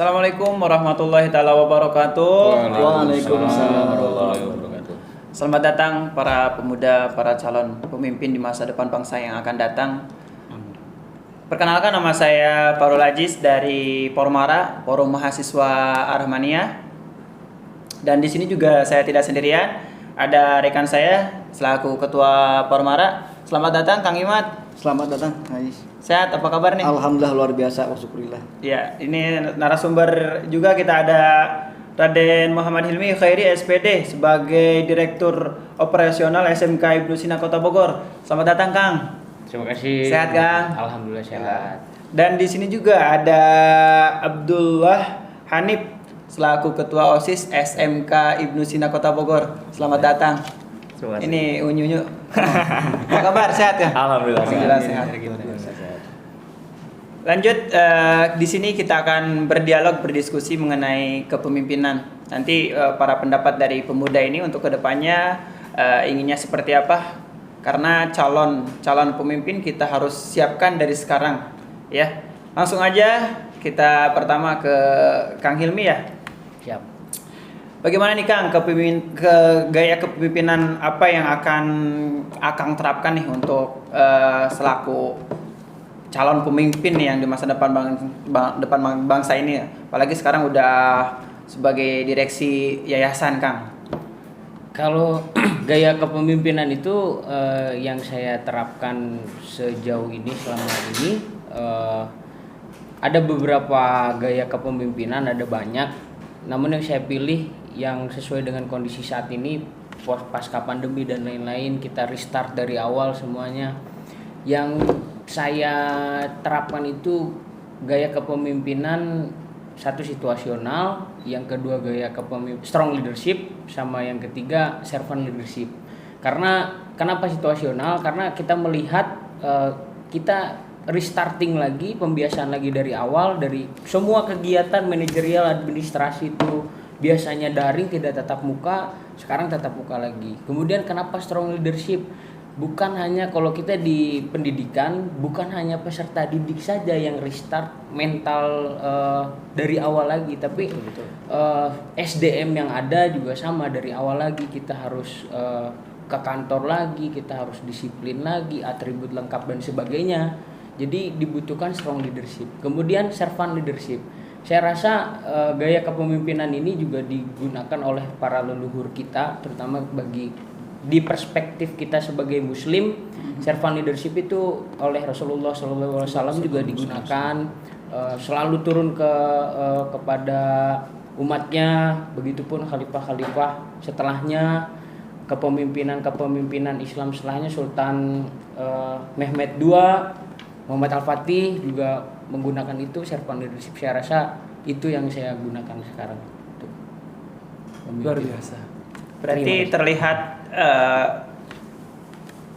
Assalamualaikum warahmatullahi taala wabarakatuh. Waalaikumsalam warahmatullahi wabarakatuh. Selamat datang para pemuda, para calon pemimpin di masa depan bangsa yang akan datang. Perkenalkan, nama saya Farul Aziz dari Pormara, Forum Mahasiswa Arahmania. Dan di sini juga saya tidak sendirian, ada rekan saya selaku Ketua Pormara. Selamat datang Kang Imad. Selamat datang, Ais. Sehat, apa kabar nih? Alhamdulillah luar biasa, wasyukurillah. Ya, ini narasumber juga kita ada Raden Muhammad Hilmi Khairi SPD sebagai Direktur Operasional SMK Ibnu Sina Kota Bogor. Selamat datang Kang. Terima kasih. Sehat Kang? Alhamdulillah sehat. Dan di sini juga ada Abdullah Hanif selaku Ketua OSIS SMK Ibnu Sina Kota Bogor. Selamat datang. Ini unyu-unyu. Apa kabar? Sehat ya? Alhamdulillah sehat. Lanjut, di sini kita akan berdialog, berdiskusi mengenai kepemimpinan. Nanti para pendapat dari pemuda ini untuk kedepannya inginnya seperti apa? Karena calon pemimpin kita harus siapkan dari sekarang, ya. Langsung aja kita pertama ke Kang Hilmi ya. Siap. Bagaimana nih Kang gaya kepemimpinan apa yang akan terapkan nih untuk selaku calon pemimpin yang di masa depan bangsa ini, apalagi sekarang udah sebagai direksi yayasan Kang. Kalau gaya kepemimpinan itu yang saya terapkan sejauh ini selama ini ada beberapa gaya kepemimpinan, ada banyak. Namun yang saya pilih yang sesuai dengan kondisi saat ini pasca pandemi dan lain-lain, kita restart dari awal semuanya. Yang saya terapkan itu gaya kepemimpinan, satu situasional, yang kedua gaya kepemimpinan strong leadership, sama yang ketiga servant leadership. Karena kenapa situasional? Karena kita melihat kita restarting lagi, pembiasaan lagi dari awal, dari semua kegiatan manajerial administrasi itu biasanya daring, tidak tatap muka, sekarang tatap muka lagi. Kemudian kenapa strong leadership? Bukan hanya kalau kita di pendidikan, bukan hanya peserta didik saja yang restart mental dari awal lagi, tapi SDM yang ada juga sama, dari awal lagi kita harus ke kantor lagi, kita harus disiplin lagi, atribut lengkap dan sebagainya. Jadi dibutuhkan strong leadership. Kemudian servant leadership. Saya rasa gaya kepemimpinan ini juga digunakan oleh para leluhur kita, terutama di perspektif kita sebagai Muslim. Servant leadership itu oleh Rasulullah SAW juga digunakan, selalu turun kepada umatnya. Begitupun khalifah-khalifah setelahnya, kepemimpinan Islam setelahnya, Sultan Mehmed II, Muhammad Al-Fatih juga menggunakan itu, servant leadership. Saya rasa itu yang saya gunakan sekarang. Luar biasa. Berarti terlihat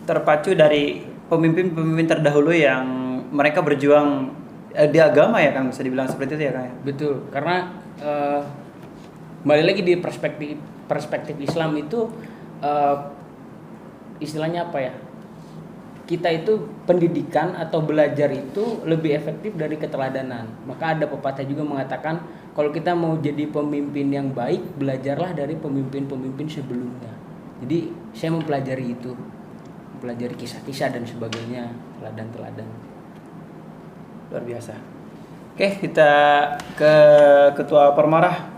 terpacu dari pemimpin-pemimpin terdahulu yang mereka berjuang di agama ya Kang, bisa dibilang seperti itu ya Kang? Betul, karena kembali lagi di perspektif Islam itu istilahnya apa ya? Kita itu pendidikan atau belajar itu lebih efektif dari keteladanan. Maka ada pepatah juga mengatakan, kalau kita mau jadi pemimpin yang baik, belajarlah dari pemimpin-pemimpin sebelumnya. Jadi saya mempelajari itu, mempelajari kisah-kisah dan sebagainya, teladan-teladan. Luar biasa. Oke, kita ke Ketua Pormara.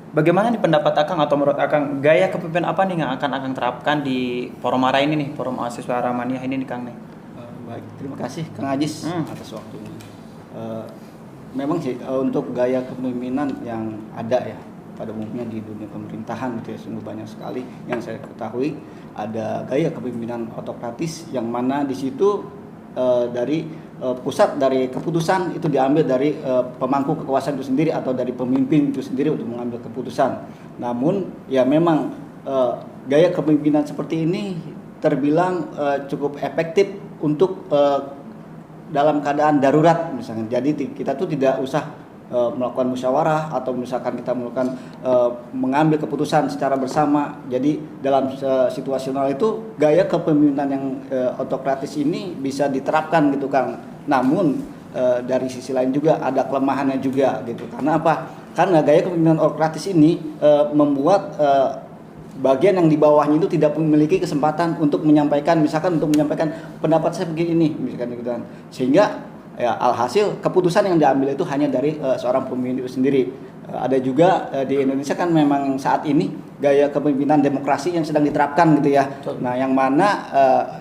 Bagaimana nih pendapat Akang atau menurut Akang gaya kepemimpinan apa nih yang akan Akang terapkan di Pormara ini nih, Forum Mahasiswa Arahmania ini nih Kang nih? Baik, terima kasih Kang Aziz atas waktunya. Memang sih untuk gaya kepemimpinan yang ada ya pada umumnya di dunia pemerintahan itu ya, sungguh banyak sekali yang saya ketahui. Ada gaya kepemimpinan autokratis yang mana di situ dari pusat dari keputusan itu diambil dari pemangku kekuasaan itu sendiri atau dari pemimpin itu sendiri untuk mengambil keputusan. Namun ya memang gaya kepemimpinan seperti ini terbilang cukup efektif untuk dalam keadaan darurat misalnya. Jadi kita tuh tidak usah melakukan musyawarah atau misalkan kita melakukan mengambil keputusan secara bersama. Jadi dalam situasional itu gaya kepemimpinan yang autokratis ini bisa diterapkan gitu Kang. Namun dari sisi lain juga ada kelemahannya juga gitu. Karena apa? Karena gaya kepemimpinan autokratis ini membuat bagian yang di bawahnya itu tidak memiliki kesempatan untuk menyampaikan, misalkan untuk menyampaikan pendapat saya begini, misalkan gitu kan. Sehingga ya alhasil keputusan yang diambil itu hanya dari seorang pemimpin itu sendiri. Ada juga di Indonesia kan memang saat ini gaya kepemimpinan demokrasi yang sedang diterapkan gitu ya. Nah, yang mana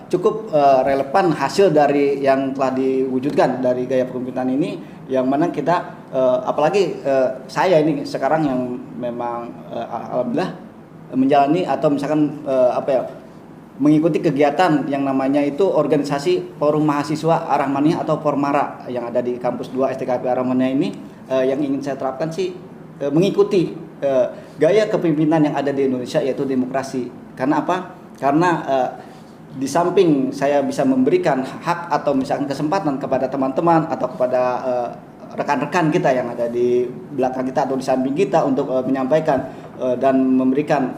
cukup relevan hasil dari yang telah diwujudkan dari gaya kepemimpinan ini, yang mana kita apalagi saya ini sekarang yang memang alhamdulillah menjalani atau misalkan mengikuti kegiatan yang namanya itu organisasi Forum Mahasiswa Ar-Rahmaniyah atau Formara yang ada di kampus 2 STKP Ar-Rahmaniyah ini. Yang ingin saya terapkan sih mengikuti gaya kepemimpinan yang ada di Indonesia, yaitu demokrasi. Karena apa? Karena di samping saya bisa memberikan hak atau misalkan kesempatan kepada teman-teman atau kepada rekan-rekan kita yang ada di belakang kita atau di samping kita untuk menyampaikan dan memberikan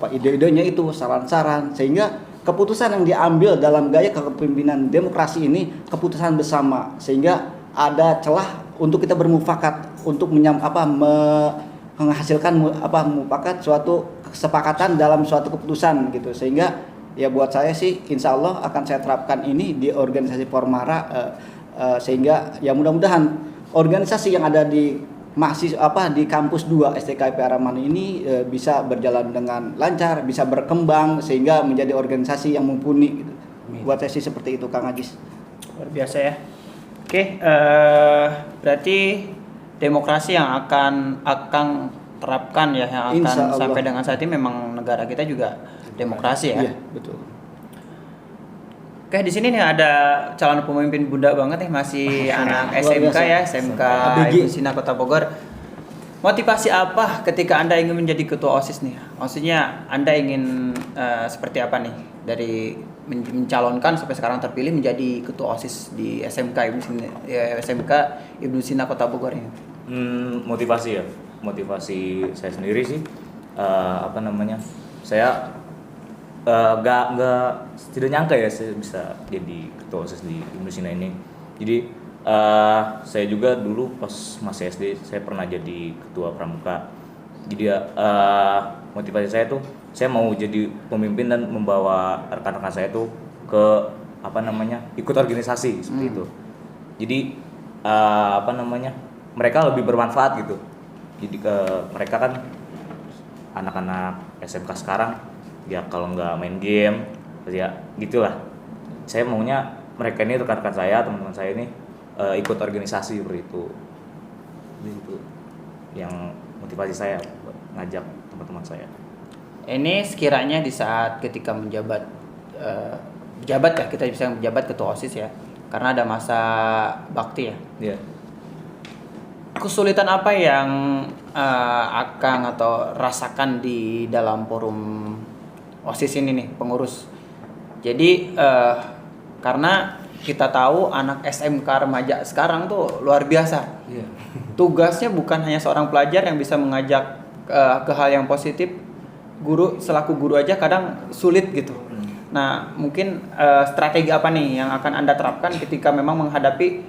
ide-idenya itu, saran-saran, sehingga keputusan yang diambil dalam gaya kepemimpinan demokrasi ini keputusan bersama, sehingga ada celah untuk kita bermufakat untuk menghasilkan mufakat suatu kesepakatan dalam suatu keputusan gitu. Sehingga ya buat saya sih insya Allah akan saya terapkan ini di organisasi Formara, sehingga ya mudah-mudahan organisasi yang ada di di kampus 2 STKP Ar-Rahmaniyah ini bisa berjalan dengan lancar, bisa berkembang sehingga menjadi organisasi yang mumpuni gitu. Buat saya sih seperti itu, Kang Ajis. Luar biasa ya. Oke, berarti demokrasi yang akan terapkan ya, yang akan sampai dengan saat ini memang negara kita juga demokrasi ya. Iya, betul. Oke, di sini nih ada calon pemimpin muda banget nih, masih anak SMK ya, SMK Ibnu Sina Kota Bogor. Motivasi apa ketika Anda ingin menjadi ketua OSIS nih? Maksudnya Anda ingin seperti apa nih dari mencalonkan sampai sekarang terpilih menjadi ketua OSIS di SMK Ibnu Sina Kota Bogor ini? Motivasi ya, motivasi saya sendiri sih saya tidak nyangka ya saya bisa jadi ketua OSIS di Ibnu Sina ini. Jadi saya juga dulu pas masih SD saya pernah jadi ketua pramuka. Jadi motivasi saya tuh saya mau jadi pemimpin dan membawa rekan-rekan saya tuh ke ikut organisasi seperti itu. Jadi mereka lebih bermanfaat gitu. Jadi mereka kan anak-anak SMK sekarang ya kalau nggak main game ya gitulah. Saya maunya mereka ini rekan-rekan saya, teman-teman saya ini ikut organisasi seperti itu. Itu yang motivasi saya buat ngajak teman-teman saya. Ini sekiranya di saat ketika menjabat ya, kita bisa menjabat ketua OSIS ya, karena ada masa bakti ya. Yeah. Kesulitan apa yang Akang atau rasakan di dalam forum OSIS ini nih, pengurus? Jadi karena kita tahu anak SMK remaja sekarang tuh luar biasa. Yeah. Tugasnya bukan hanya seorang pelajar yang bisa mengajak ke hal yang positif. Guru selaku guru aja kadang sulit gitu. Nah, mungkin strategi apa nih yang akan Anda terapkan ketika memang menghadapi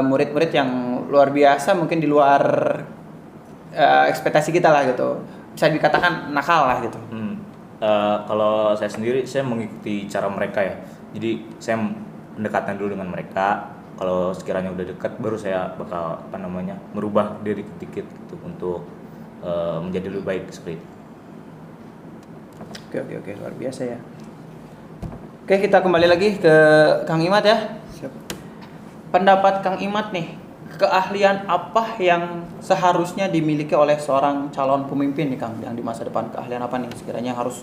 murid-murid yang luar biasa, mungkin di luar ekspektasi kita lah gitu. Bisa dikatakan nakal lah gitu. Kalau saya sendiri saya mengikuti cara mereka ya. Jadi saya mendekatkan dulu dengan mereka. Kalau sekiranya udah dekat baru saya bakal merubah diri sedikit gitu untuk menjadi lebih baik seperti itu. Oke, luar biasa ya. Oke, kita kembali lagi ke Kang Imad ya. Siap. Pendapat Kang Imad nih, keahlian apa yang seharusnya dimiliki oleh seorang calon pemimpin nih Kang, yang di masa depan? Keahlian apa nih sekiranya harus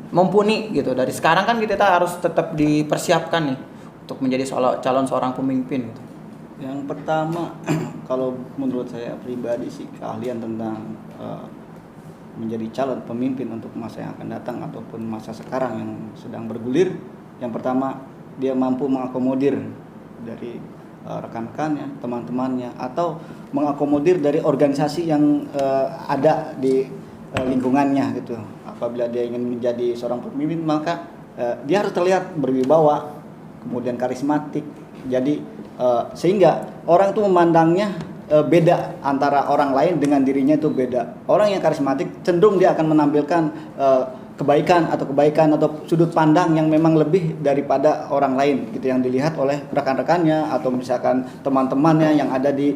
mumpuni gitu? Dari sekarang kan kita harus tetap dipersiapkan nih untuk menjadi calon seorang pemimpin gitu. Yang pertama, kalau menurut saya pribadi sih, keahlian tentang menjadi calon pemimpin untuk masa yang akan datang ataupun masa sekarang yang sedang bergulir. Yang pertama, dia mampu mengakomodir dari rekan-rekannya, teman-temannya, atau mengakomodir dari organisasi yang ada di lingkungannya gitu. Apabila dia ingin menjadi seorang pemimpin, maka dia harus terlihat berwibawa, kemudian karismatik, Jadi sehingga orang tuh memandangnya beda antara orang lain dengan dirinya itu beda. Orang yang karismatik cenderung dia akan menampilkan kebaikan atau sudut pandang yang memang lebih daripada orang lain gitu, yang dilihat oleh rekan-rekannya atau misalkan teman-temannya yang ada di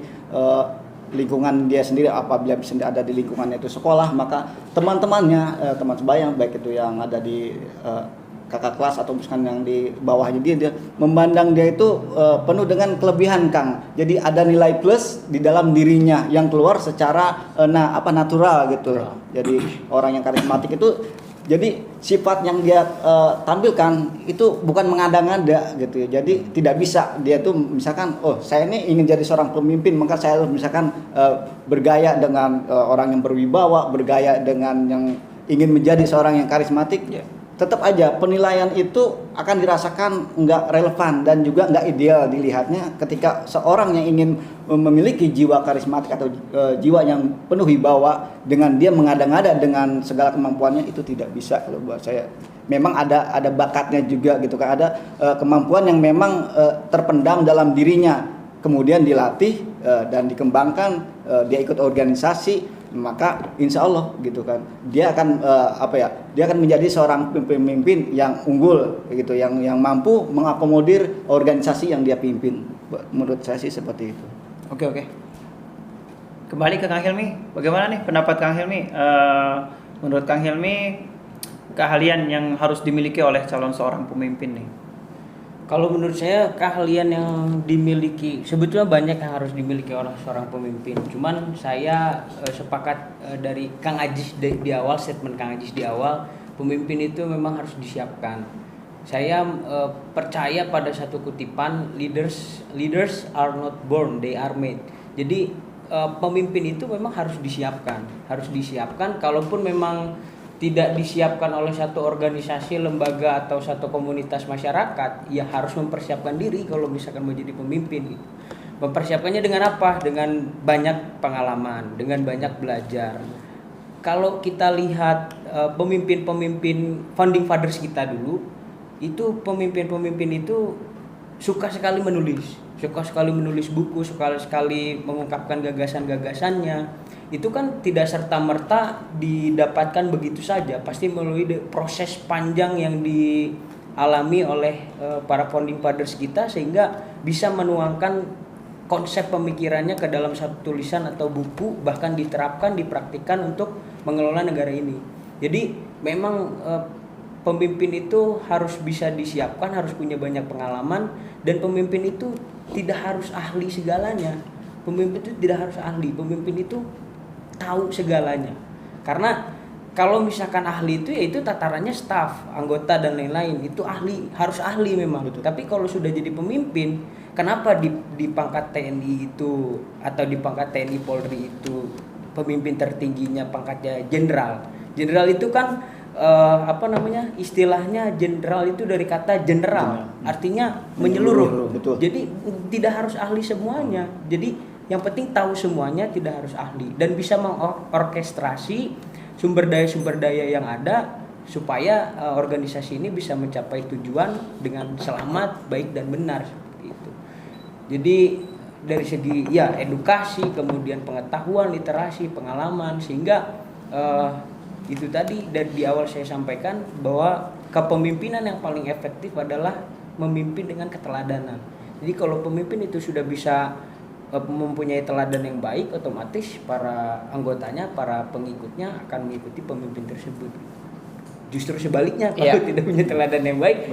lingkungan dia sendiri. Apabila ada di lingkungannya itu sekolah, maka teman-temannya, teman sebaya baik itu yang ada di kakak kelas atau misalkan yang di bawahnya dia memandang dia itu penuh dengan kelebihan, Kang. Jadi ada nilai plus di dalam dirinya yang keluar secara natural gitu. Jadi orang yang karismatik itu, jadi sifat yang dia tampilkan itu bukan mengada-ngada gitu ya. Jadi tidak bisa dia tuh misalkan, oh saya ini ingin jadi seorang pemimpin, maka saya harus misalkan bergaya dengan orang yang berwibawa, bergaya dengan yang ingin menjadi seorang yang karismatik. Tetap aja penilaian itu akan dirasakan nggak relevan dan juga nggak ideal dilihatnya ketika seorang yang ingin memiliki jiwa karismatik atau jiwa yang penuh wibawa dengan dia mengada-ngada dengan segala kemampuannya, itu tidak bisa kalau buat saya. Memang ada bakatnya juga gitu kan, ada kemampuan yang memang terpendam dalam dirinya, kemudian dilatih dan dikembangkan, dia ikut organisasi, maka insya Allah gitu kan dia akan dia akan menjadi seorang pemimpin yang unggul gitu, yang mampu mengakomodir organisasi yang dia pimpin. Menurut saya sih seperti itu. Oke. Kembali ke Kang Hilmi, bagaimana nih pendapat Kang Hilmi? Menurut Kang Hilmi, keahlian yang harus dimiliki oleh calon seorang pemimpin nih? Kalau menurut saya keahlian yang dimiliki sebetulnya banyak yang harus dimiliki oleh seorang pemimpin. Cuman saya sepakat dari Kang Ajis di awal, statement Kang Ajis di awal, pemimpin itu memang harus disiapkan. Saya percaya pada satu kutipan, leaders are not born, they are made. Jadi pemimpin itu memang harus disiapkan. Kalaupun memang tidak disiapkan oleh satu organisasi, lembaga atau satu komunitas masyarakat, ya harus mempersiapkan diri kalau misalkan menjadi pemimpin. Mempersiapkannya dengan apa? Dengan banyak pengalaman, dengan banyak belajar. Kalau kita lihat pemimpin-pemimpin founding fathers kita dulu, itu pemimpin-pemimpin itu suka sekali menulis buku, suka sekali mengungkapkan gagasan-gagasannya. Itu kan tidak serta-merta didapatkan begitu saja, pasti melalui proses panjang yang dialami oleh para founding fathers kita, sehingga bisa menuangkan konsep pemikirannya ke dalam satu tulisan atau buku, bahkan diterapkan, dipraktikkan untuk mengelola negara ini. Jadi memang pemimpin itu harus bisa disiapkan, harus punya banyak pengalaman, dan pemimpin itu tidak harus ahli segalanya. Pemimpin itu tidak harus ahli, pemimpin itu tahu segalanya. Karena kalau misalkan ahli itu, yaitu tatarannya staf, anggota dan lain-lain, itu ahli, harus ahli memang. Betul. Tapi kalau sudah jadi pemimpin, kenapa di pangkat TNI itu atau di pangkat TNI Polri itu pemimpin tertingginya pangkatnya jenderal? Jenderal itu kan istilahnya jenderal itu dari kata general, artinya menyeluruh. Betul. Jadi tidak harus ahli semuanya. Jadi yang penting tahu semuanya, tidak harus ahli, dan bisa mengorkestrasi sumber daya yang ada supaya organisasi ini bisa mencapai tujuan dengan selamat, baik dan benar, seperti itu. Jadi dari segi edukasi, kemudian pengetahuan, literasi, pengalaman, sehingga itu tadi dari di awal saya sampaikan bahwa kepemimpinan yang paling efektif adalah memimpin dengan keteladanan. Jadi kalau pemimpin itu sudah bisa mempunyai teladan yang baik, otomatis para anggotanya, para pengikutnya akan mengikuti pemimpin tersebut. Justru sebaliknya, kalau tidak punya teladan yang baik,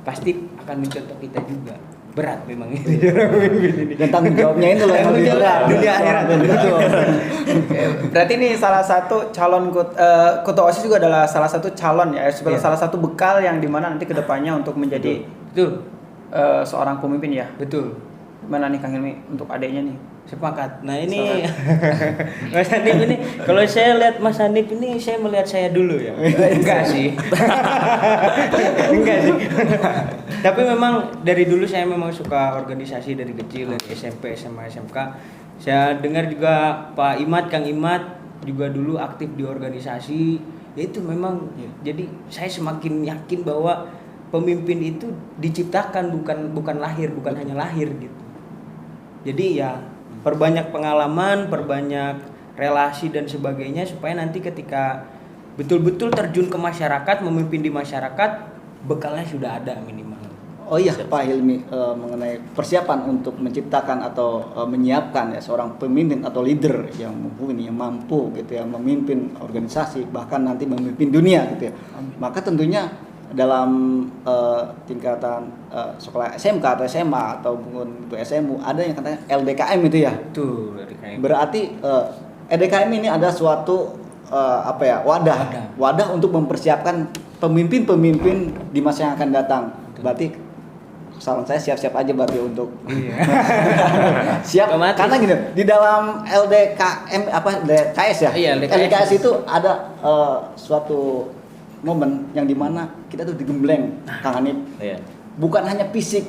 pasti akan mencontoh kita juga. Berat memang ini dan tanggung jawabnya itu loh yang lebih berat, dunia akhirat. Berarti ini salah satu calon ketua OSIS juga adalah salah satu calon salah satu bekal yang dimana nanti kedepannya untuk menjadi seorang pemimpin ya. Betul. Gimana nih Kang Hilmi untuk adiknya nih? Sepakat. Nah ini Mas Hanif ini, kalau saya lihat Mas Hanif ini, saya melihat saya dulu ya. Enggak sih. Tapi memang dari dulu saya memang suka organisasi dari kecil, dari SMP, SMA, SMK. Saya dengar juga Pak Imat, Kang Imat juga dulu aktif di organisasi. Ya itu memang jadi saya semakin yakin bahwa pemimpin itu diciptakan, bukan lahir, bukan hanya lahir gitu. Jadi ya perbanyak pengalaman, perbanyak relasi dan sebagainya supaya nanti ketika betul-betul terjun ke masyarakat, memimpin di masyarakat, bekalnya sudah ada minimal. Oh iya Pak Hilmi, mengenai persiapan untuk menciptakan atau menyiapkan ya seorang pemimpin atau leader yang mumpuni, yang mampu gitu ya memimpin organisasi, bahkan nanti memimpin dunia gitu ya. Maka tentunya dalam tingkatan sekolah SMK atau SMA ataupun SMU ada yang katanya LDKM itu ya. Betul, LDKM. Berarti LDKM ini ada suatu wadah untuk mempersiapkan pemimpin-pemimpin di masa yang akan datang. Berarti saran saya siap-siap aja berarti untuk siap. Otomatis. Karena gini, di dalam LDKM LDKS ya. Iya, LDKS itu ada suatu momen yang dimana kita tuh digembleng, Kang Hanif. Iya. Bukan hanya fisik,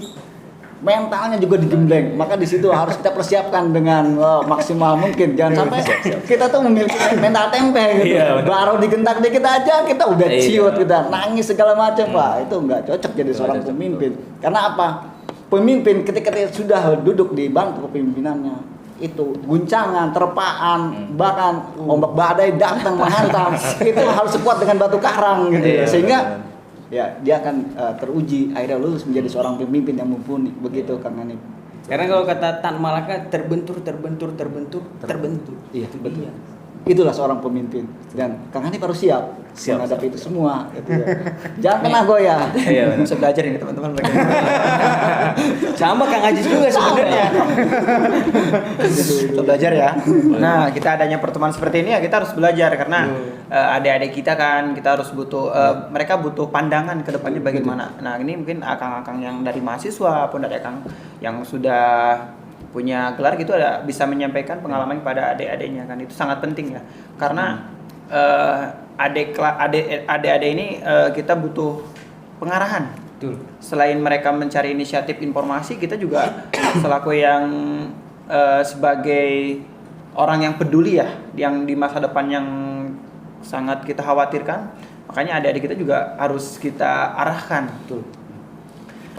mentalnya juga digembleng. Maka di situ harus kita persiapkan dengan maksimal mungkin. Jangan sampai kita tuh memiliki mental tempe gitu. Iya, baru digentak dikit aja kita udah Iya. ciut, kita nangis segala macam, Pak. Itu nggak cocok jadi seorang cocok, pemimpin. Karena apa? Pemimpin ketika dia sudah duduk di bangku kepemimpinannya, itu guncangan, terpaan, bahkan ombak badai datang menghantam, itu harus sekuat dengan batu karang gitu ya. Iya, Sehingga benar. ya dia akan teruji akhirnya lulus menjadi seorang pemimpin yang mumpuni begitu Kang Hanif. Karena kalau kata Tan Malaka terbentur. Iya betul. Itulah seorang pemimpin dan Kang Hanif harus siap menghadapi itu semua gitu ya. Jangan pernah goyah. Iya, benar. Bisa belajar ini teman-teman mereka. Sama Kang Ajis juga sebenarnya. Kita belajar ya. Nah, kita adanya pertemuan seperti ini ya kita harus belajar karena adik-adik kita kan kita harus butuh mereka butuh pandangan ke depannya bagaimana. Nah, ini mungkin akang-akang yang dari mahasiswa pun dari akang yang sudah punya gelar gitu ada bisa menyampaikan pengalaman kepada adik-adiknya kan itu sangat penting ya. Karena adik-adik ini kita butuh pengarahan. Betul. Selain mereka mencari inisiatif informasi, kita juga selaku yang sebagai orang yang peduli ya, yang di masa depan yang sangat kita khawatirkan, makanya adik-adik kita juga harus kita arahkan. Betul.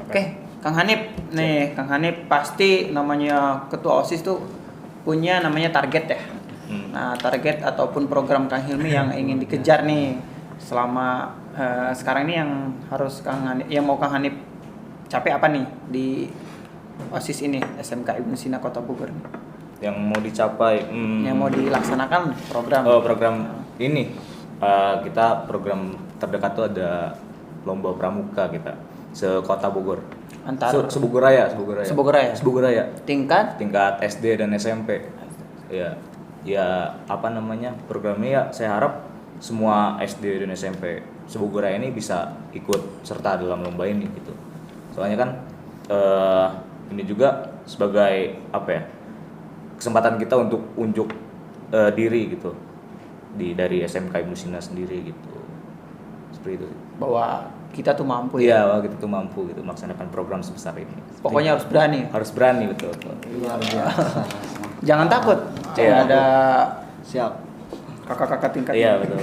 Oke, Kang Hanif, nih Kang Hanif pasti namanya ketua OSIS tuh punya namanya target ya. Nah, target ataupun program Kang Hilmi yang ingin dikejar nih selama sekarang ini yang harus Kang Hanif, yang mau Kang Hanif capai apa nih di OSIS ini SMK Ibnu Sina Kota Bogor nih? Yang mau dicapai Yang mau dilaksanakan program. program ini kita program terdekat tuh ada lomba pramuka kita se-Kota Bogor. Antar Sebogor Raya. Sebogor Raya. Tingkat SD dan SMP. Ya apa namanya? Programnya ya saya harap semua SD dan SMP Sebogor Raya ini bisa ikut serta dalam lomba ini gitu. Soalnya kan ini juga sebagai apa ya? Kesempatan kita untuk unjuk diri gitu dari SMK Ibnu Sina sendiri gitu. Seperti itu. bahwa kita tuh mampu Iya, ya. kita tuh mampu gitu melaksanakan program sebesar ini. Pokoknya harus berani. Harus berani betul. Luar biasa. Jangan takut. Iya. Ada Siap. kakak-kakak tingkat. Iya betul.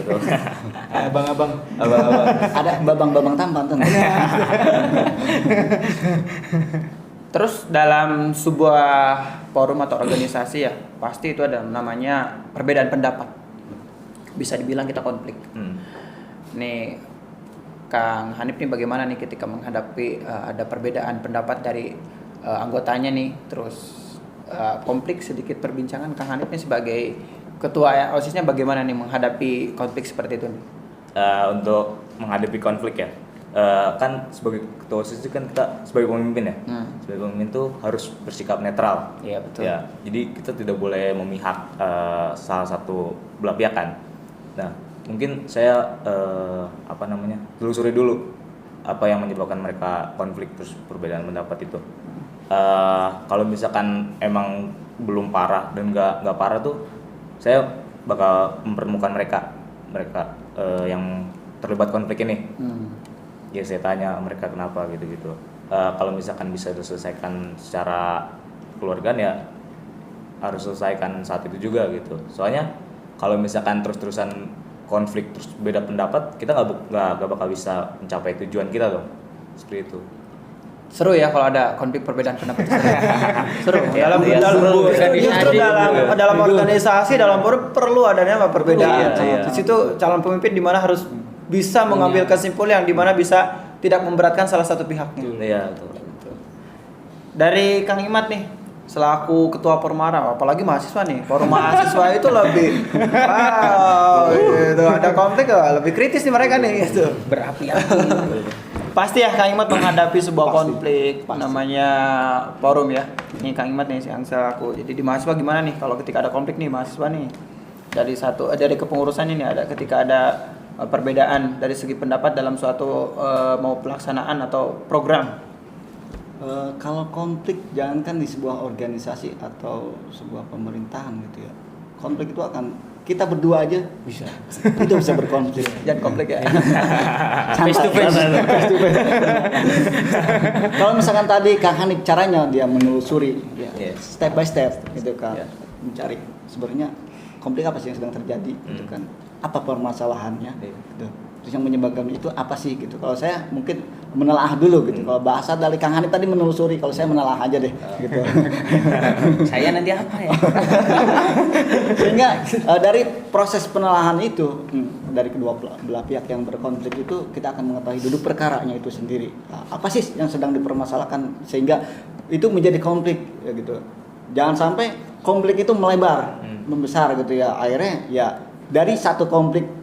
Abang-abang. Ada babang-babang tampan tuh. Terus dalam sebuah forum atau organisasi ya pasti itu ada namanya perbedaan pendapat. Bisa dibilang kita konflik. Nih Kang Hanif nih bagaimana nih ketika menghadapi ada perbedaan pendapat dari anggotanya nih, terus konflik sedikit perbincangan Kang Hanif nih sebagai ketua OSIS-nya bagaimana nih menghadapi konflik seperti itu nih? Untuk menghadapi konflik ya, kan sebagai ketua OSIS itu kan kita sebagai pemimpin ya, sebagai pemimpin tuh harus bersikap netral. Iya betul. Ya, jadi kita tidak boleh memihak salah satu belah pihak kan. Nah, mungkin saya telusuri dulu apa yang menyebabkan mereka konflik terus perbedaan pendapat itu. Kalau misalkan emang belum parah dan nggak parah tuh, saya bakal mempertemukan mereka yang terlibat konflik ini. Ya saya tanya mereka kenapa gitu. Kalau misalkan bisa diselesaikan secara keluargaan ya harus selesaikan saat itu juga gitu. Soalnya kalau misalkan terus-terusan konflik terus beda pendapat, kita nggak bakal bisa mencapai tujuan kita dong. seperti itu. Seru ya kalau ada konflik perbedaan pendapat. Seru. Ya, dalam ya, dalam seru. justru dalam organisasi dalam perlu adanya perbedaan. Iya. Di situ calon pemimpin di mana harus bisa mengambil kesimpulan yang di mana bisa tidak memberatkan salah satu pihaknya. Iya, betul. Dari Kang Imat nih, selaku ketua Pormara, apalagi mahasiswa nih, forum mahasiswa itu lebih, wow, itu ada konflik lebih kritis nih mereka nih, gitu. Berapi-api. Pasti ya Kang Imat menghadapi sebuah Pasti. konflik, Pasti. namanya forum ya. Ini Kang Imat nih yang selaku. Jadi di mahasiswa gimana nih kalau ketika ada konflik nih mahasiswa nih dari kepengurusan ini ketika ada perbedaan dari segi pendapat dalam suatu mau pelaksanaan atau program. Kalau konflik jangankan di sebuah organisasi atau sebuah pemerintahan gitu ya, konflik itu akan kita berdua aja Bisa. itu bisa berkonflik. Jangan konflik ya. Face to face. Kalau misalkan tadi Kang Hanif caranya dia menelusuri ya, Yes. step by step gitu kan, Yeah. mencari sebenarnya konflik apa sih yang sedang terjadi gitu kan, apa permasalahannya gitu. Terus yang menyebabkan itu apa sih gitu. Kalau saya mungkin menelaah dulu gitu. Kalau bahasa dari Kang Hanif tadi menelusuri, kalau saya menelaah aja deh gitu. Saya nanti apa ya? Sehingga dari proses penelahan itu dari kedua belah pihak yang berkonflik itu kita akan mengetahui duduk perkaranya itu sendiri. Apa sih yang sedang dipermasalahkan sehingga itu menjadi konflik ya gitu. Jangan sampai konflik itu melebar, membesar gitu ya. Akhirnya ya dari satu konflik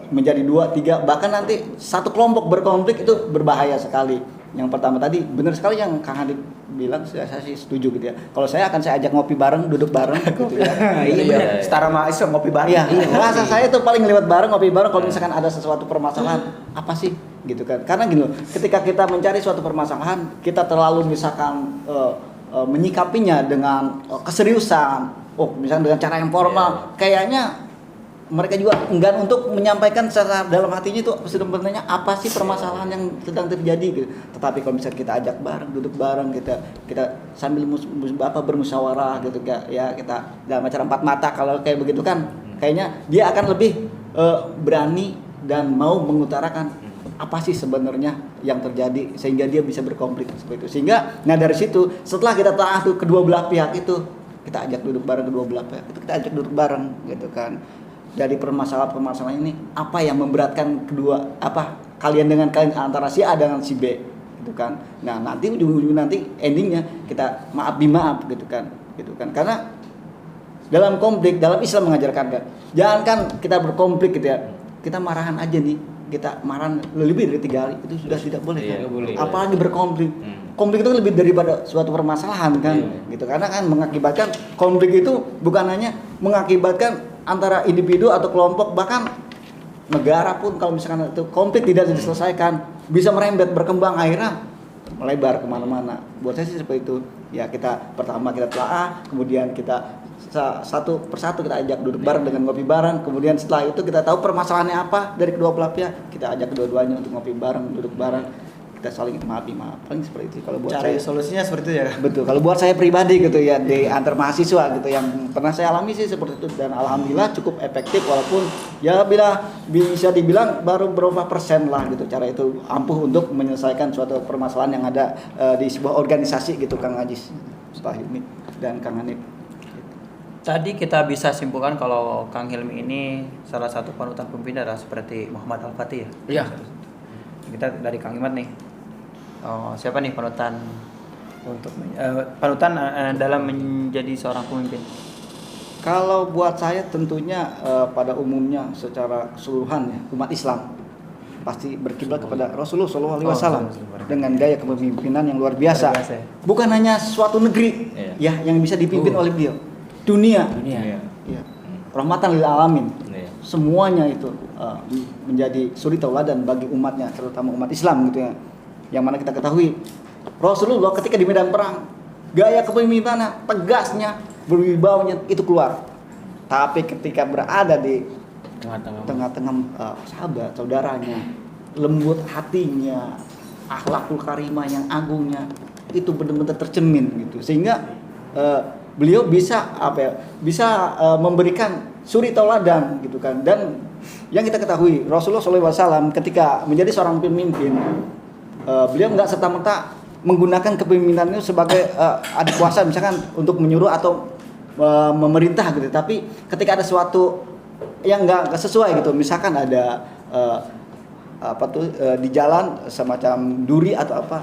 menjadi 2, 3, bahkan nanti satu kelompok berkonflik itu berbahaya sekali. Yang pertama tadi benar sekali yang Kang Hadi bilang, saya sih setuju gitu ya. Kalau saya akan saya ajak ngopi bareng, duduk bareng gitu ya. Iya, setara mahasiswa ngopi bareng. Iya, rasa saya tuh paling lewat bareng, ngopi bareng kalau misalkan ada sesuatu permasalahan, apa sih gitu kan. Karena gini loh, ketika kita mencari suatu permasalahan, kita terlalu misalkan menyikapinya dengan keseriusan, misalkan dengan cara yang formal, kayaknya mereka juga enggan untuk menyampaikan secara dalam hatinya itu sebenarnya apa sih permasalahan yang sedang terjadi gitu. Tetapi kalau misalnya kita ajak bareng, duduk bareng, kita sambil bermusyawarah gitu ya, kita dalam acara 4 mata kalau kayak begitu kan kayaknya dia akan lebih berani dan mau mengutarakan apa sih sebenarnya yang terjadi sehingga dia bisa berkonflik seperti itu. Sehingga dari situ setelah kita telah tuh kedua belah pihak itu kita ajak duduk bareng, kedua belah pihak itu kita ajak duduk bareng gitu kan. Dari permasalahan ini apa yang memberatkan kalian dengan kalian antara si A dengan si B gitu kan. Nah, nanti ujung-ujung nanti endingnya kita maaf gitu kan. Karena dalam konflik, dalam Islam mengajarkan kan, jangankan kita berkonflik gitu ya, kita marahan aja nih, kita marahan lebih dari 3 hari itu sudah tidak boleh kan. Boleh. Apalagi berkonflik. Konflik itu lebih daripada suatu permasalahan kan gitu. Karena kan mengakibatkan konflik itu bukan hanya mengakibatkan antara individu atau kelompok, bahkan negara pun kalau misalkan itu konflik tidak diselesaikan bisa merembet, berkembang, akhirnya melebar kemana-mana. Buat saya sih seperti itu ya. Pertama kita telaah, kemudian kita satu persatu kita ajak duduk bareng dengan ngopi bareng, kemudian setelah itu kita tahu permasalahannya apa dari kedua belah pihak, kita ajak kedua-duanya untuk ngopi bareng, duduk bareng, kita saling maaf paling seperti itu kalau buat Cari saya. solusinya seperti itu ya. Betul, kalau buat saya pribadi gitu ya, di antar mahasiswa gitu yang pernah saya alami sih seperti itu, dan alhamdulillah cukup efektif walaupun ya bila bisa dibilang baru berapa persen lah gitu, cara itu ampuh untuk menyelesaikan suatu permasalahan yang ada di sebuah organisasi gitu, Kang Ajis, Pak Hilmi dan Kang Hanif. Tadi kita bisa simpulkan kalau Kang Hilmi ini salah satu panutan pemimpin adalah seperti Muhammad Al-Fatih ya. Iya. Kita dari Kang Imat nih. Siapa nih panutan untuk panutan dalam menjadi seorang pemimpin? Kalau buat saya tentunya pada umumnya secara keseluruhan ya, umat Islam pasti berkiblat kepada Rasulullah SAW dengan gaya kepemimpinan yang luar biasa. Bukan hanya suatu negeri ya yang bisa dipimpin oleh beliau, dunia. Dunia. Ya. Rahmatan lil alamin. Iya. Semuanya itu menjadi suri tauladan bagi umatnya, terutama umat Islam gitu ya. Yang mana kita ketahui Rasulullah ketika di medan perang, gaya kepemimpinannya, tegasnya, berwibawanya itu keluar. Tapi ketika berada di tengah-tengah sahabat, saudaranya, lembut hatinya, akhlakul karimah yang agungnya, itu benar-benar tercermin gitu. Sehingga beliau bisa memberikan suri tauladan gitu kan. Dan yang kita ketahui Rasulullah SAW ketika menjadi seorang pemimpin, beliau nggak serta-merta menggunakan kepemimpinannya sebagai adik kuasa misalkan untuk menyuruh atau memerintah gitu. Tapi ketika ada sesuatu yang nggak sesuai gitu, misalkan ada di jalan semacam duri atau apa,